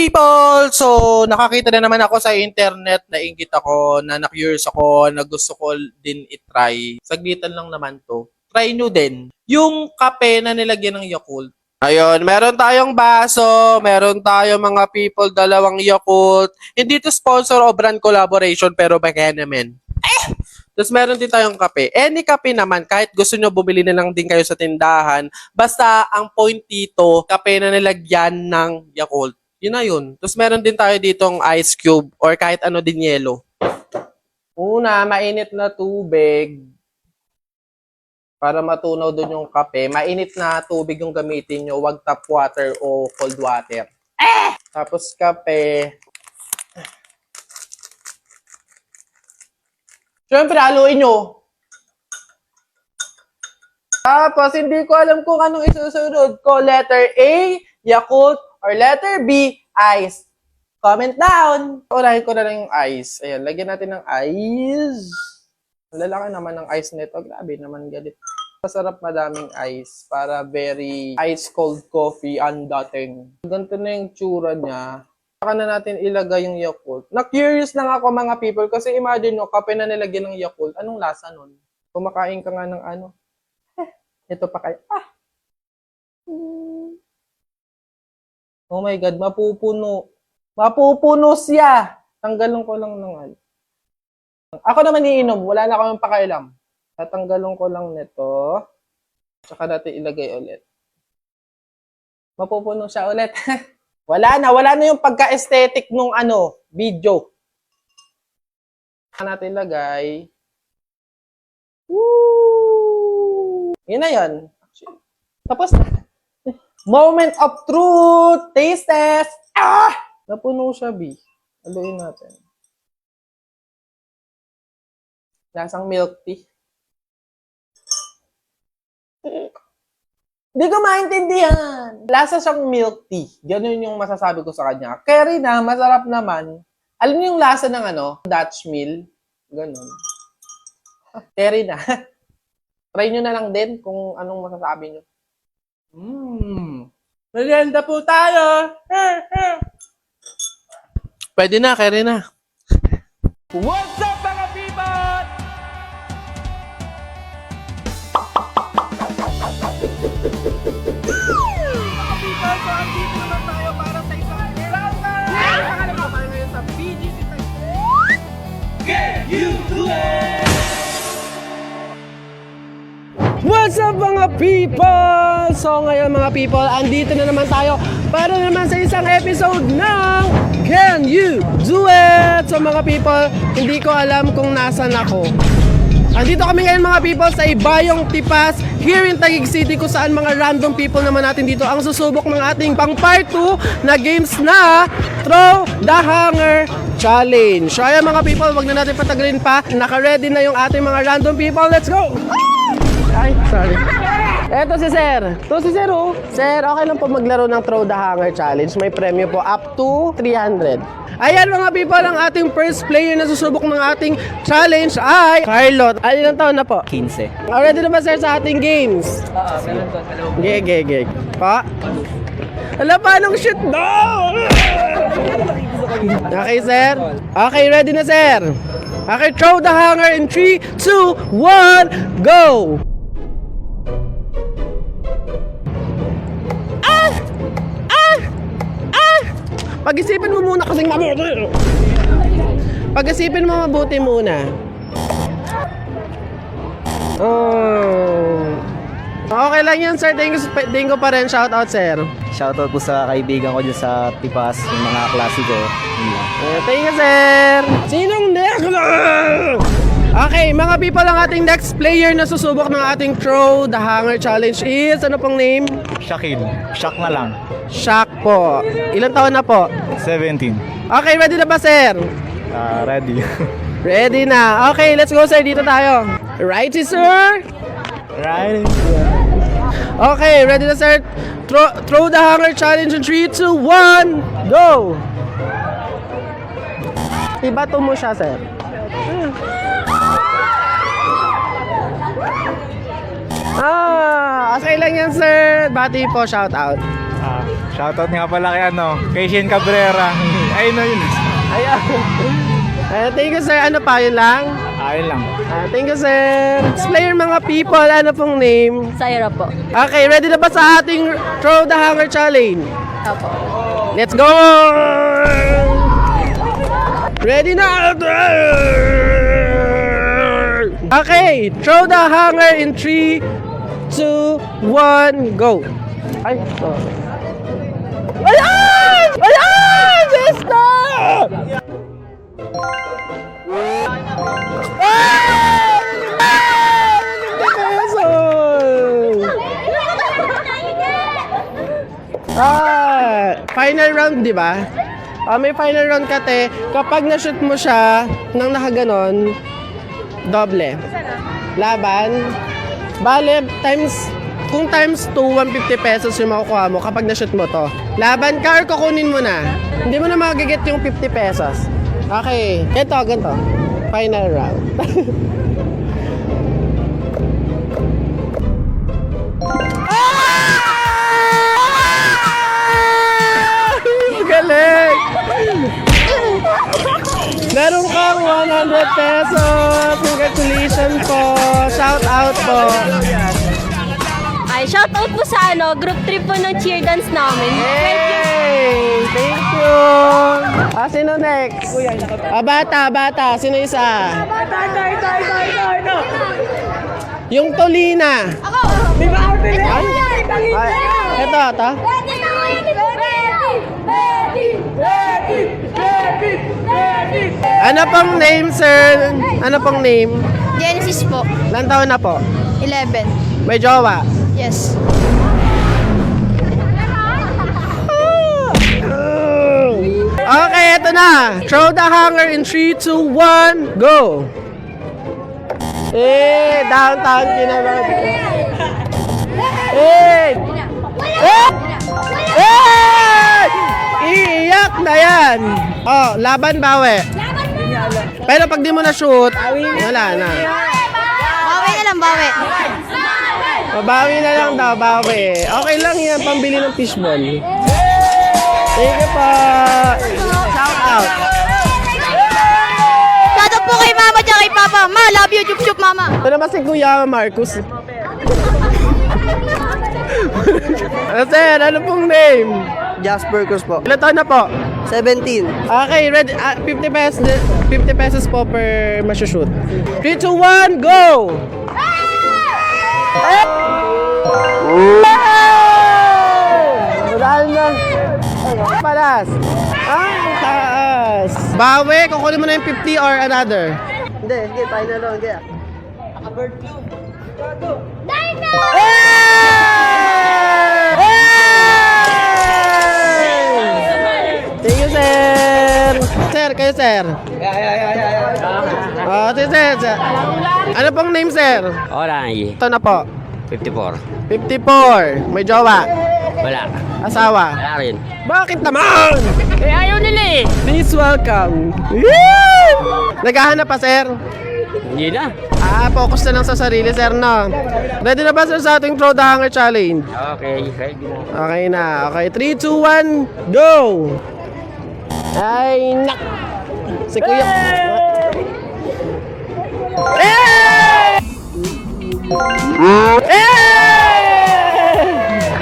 people! So, nakakita na naman ako sa internet, nainggit ako, na na-curious ako, na gusto ko din itry. Saglitan lang naman to. Try nyo din. Yung kape na nilagyan ng Yakult. Ayun, meron tayong baso, meron tayong mga people, dalawang Yakult. Hindi to sponsor o brand collaboration, pero baka naman. Tapos meron din tayong kape. Any kape naman, kahit gusto nyo bumili na lang din kayo sa tindahan, basta ang point dito, kape na nilagyan ng Yakult. Yun na yun. Tapos meron din tayo ditong ice cube or kahit ano din yelo. Una, mainit na tubig para matunaw doon yung kape. Mainit na tubig yung gamitin nyo, wag tap water o cold water. Tapos kape. Siyempre, haluin nyo. Tapos, hindi ko alam kung anong isusunod ko. Letter A, Yakult, or letter B, ice. Comment down. Urahin ko na lang yung ice. Ayan, lagyan natin ng ice. Lalaki naman ng ice nito. Grabe naman, galit. Masarap madaming ice para very ice cold coffee ang dating. Ganito na yung tsura niya. Saka na natin ilagay yung Yakult. Na-curious lang ako mga people kasi imagine nyo, kape na nilagyan ng Yakult. Anong lasa nun? Kumakain ka nga ng ano. Ito pa kayo. Oh my God, mapupuno. Mapupuno siya. Tanggalon ko lang ng ano. Ako naman iinom. Wala na akong pakialam. Tatanggalon ko lang nito. Tsaka natin ilagay ulit. Mapupuno siya ulit. Wala na yung pagka-aesthetic nung ano, video. Saka natin ilagay. Woo! Yun na yun. Tapos na. Moment of truth! Taste test! Ah! Napuno siya, B. Haluin natin. Lasang milk tea. Hindi ko maintindihan. Lasa siyang milk tea. Ganun yung masasabi ko sa kanya. Carry na, masarap naman. Alam niyo yung lasa ng ano? Dutch mill. Ganun. Carry na. Try nyo na lang din kung anong masasabi nyo. Merienda po tayo. Pwede na, carry na. What's up mga people? Mga people, so andito naman tayo para sa isang rounder. Nakakalap na tayo ngayon sa BGC Can You Do It? What's up mga people? So ngayon mga people, andito na naman tayo para naman sa isang episode ng Can You Do It? So mga people, hindi ko alam kung nasan ako. Andito kami ngayon mga people sa Ibayong Tipas here in Taguig City kung saan mga random people naman natin dito ang susubok ng ating pang part 2 na games na Throw the Hanger Challenge. So ayan mga people, wag na natin patagalin pa. Naka-ready na yung ating mga random people. Let's go! Ay, sorry. Eto si Sir. Ito si Sir, oh. Sir, okay lang po maglaro ng Throw the Hanger Challenge. May premyo po up to 300. Ayan mga people, ang ating first player na susubok ng ating challenge ay Carlot. Ilang taon na po? 15. Ready na ba sir sa ating games? Oo, meron to. Geg. Pa? Ala, paanong shoot? No! Okay, sir. Okay, ready na, sir. Okay, throw the hanger in 3, 2, 1, go! Pag-isipin mo muna kasing mabuti. Pag-isipin mo mabuti muna. Oh. Okay lang yan, sir. Thank you pa rin. Shout out, sir. Shoutout po sa kaibigan ko dyan sa Tipas, yung mga klasiko. Thank you, sir. Sinong next? Okay, mga people, ang ating next player na susubok ng ating Throw the Hanger Challenge is, ano pong name? Shakil. Shak na lang. Shaq po. Ilang taon na po? 17. Okay, ready na ba, sir? Ready. Ready na. Okay, let's go, sir. Dito tayo. Righty, sir. Right. Okay, ready na, sir? Throw the Hanger Challenge in 3, 2, 1, go! Ibato mo siya, sir. Okay lang yan, sir. Bati po, shout out. Shoutout nga pala kay kay Shane Cabrera. Ayun na yun. Ayan. Thank you, sir. Ano pa? Yun lang? Ayun lang. Thank you, sir. Explain mga people. Ano pong name? Sayra po. Okay, ready na ba sa ating Throw the Hanger Challenge? Opo. Let's go! Ready na! Okay, throw the hanger in 3, 2, 1, go! Ay, ito. Ayan! Ayan! Jester! Final round, di ba? May final round ka, te. Kapag na-shoot mo siya nang nakaganon, doble. Laban. Bale, kung times 2, 150 pesos yung makukuha mo kapag na-shoot mo to. Laban ka or kukunin mo na. Hindi mo na magiget yung 50 pesos. Okay. Ito, ganito. Final round. Galing! Meron kang 100 pesos! Congratulations po! Shout out po! Ay, shoutout po sa group trip po ng cheer dance namin. Hey! Thank you! Sino next? Bata. Sino isa? Yung Tolina. Ako! Ito. Ano pong name, sir? Ano pong name? Genesis po. Ilang taon na po? 11. May jowa? Yes. Okay, eto na. Throw the hanger in 3, 2, 1, go! Downtown kinabahan. Iiyak na yan! Oh, laban bawi. Pero pag di mo na shoot, wala na. Bawi na lang, bawi. Bawi na lang daw, bawi. Okay lang yan, pambili ng fishball. Thank you po. Shout out. Shoutout po kay mama at kay papa. Ma, love you, chup-chup mama. Ito naman si Kuya Marcus. Sir, ano pong name? Jasper Cruz po. Ilan taon na po? 17. Okay, ready. 50 pesos po per masushoot. 3, 2, 1, go! Dahil na. Palas. Ang taas. Bawi, kukunin mo na yung 50 or another. Hindi, final lang. Hindi. Thank you, sir. Sir, kayo, sir. Si sir. Ano pong name, sir? Oray, Ito na po. 54. 54. May jowa. Wala. Asawa. Wala rin. Bakit naman? Eh, ayaw nila eh. Please welcome. Naghahanap pa, sir? Hindi na. Focus na lang sa sarili, sir, no? Ready na ba, sir, sa ating Throw the Hanger Challenge? Okay, ready na. Okay na. Okay, 3, 2, 1, go! Ay, nak! Si Kuya...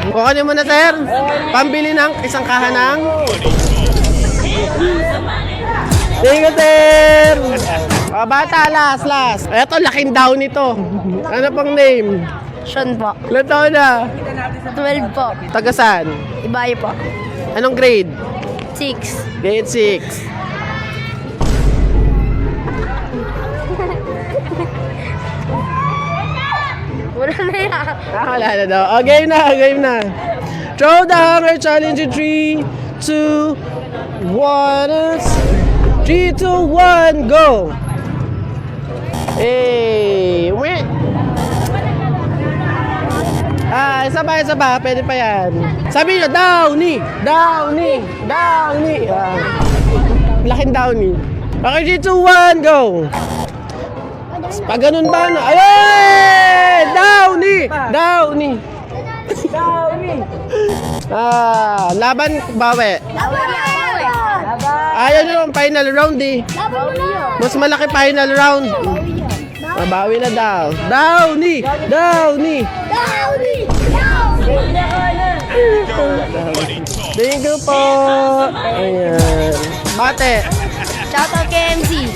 Kukunin mo na, sir. Pambili ng isang kahanang. Thank you, sir. Bata, last. Eto, laking down ito. Ano pang name? Sean po. Ilan taon na? 12 po. Tagasan? Ibayo po. Anong grade? 6. Grade 6. Wala na yan. Wala na daw. Game na. Throw the Hanger Challenge in 3, 2, 1. 3, 2, 1, go! Hey! Wait! Isa ba? Pwede pa yan. Sabi nyo, Downy! Laking Downy. Okay, 3, 2, 1, go! Pag ganun ba na? Ay! Downy! Laban, bawi. Ayaw nyo ng final round eh. Mas malaki final round. Mabawi na daw. Downy! Downy! Thank you po. Ayan. Bate. Shoutout kay MC.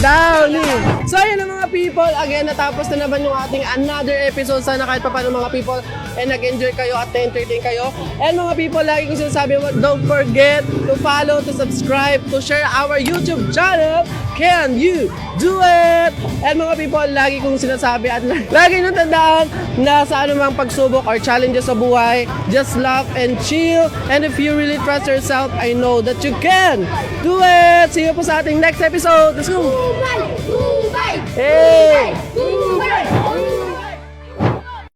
Downy! So yun ang mga people, again natapos na naman yung ating another episode. Sana kahit pa paano mga people nag-enjoy kayo at na-entertain kayo. And mga people, lagi ko sinasabi, don't forget to follow, to subscribe, to share our YouTube channel. Can you do it? And mga people, lagi kong sinasabi at lagi nyo tandaan na sa anumang pagsubok or challenges sa buhay, just laugh and chill. And if you really trust yourself, I know that you can do it. See you po sa ating next episode. Let's go! Hey!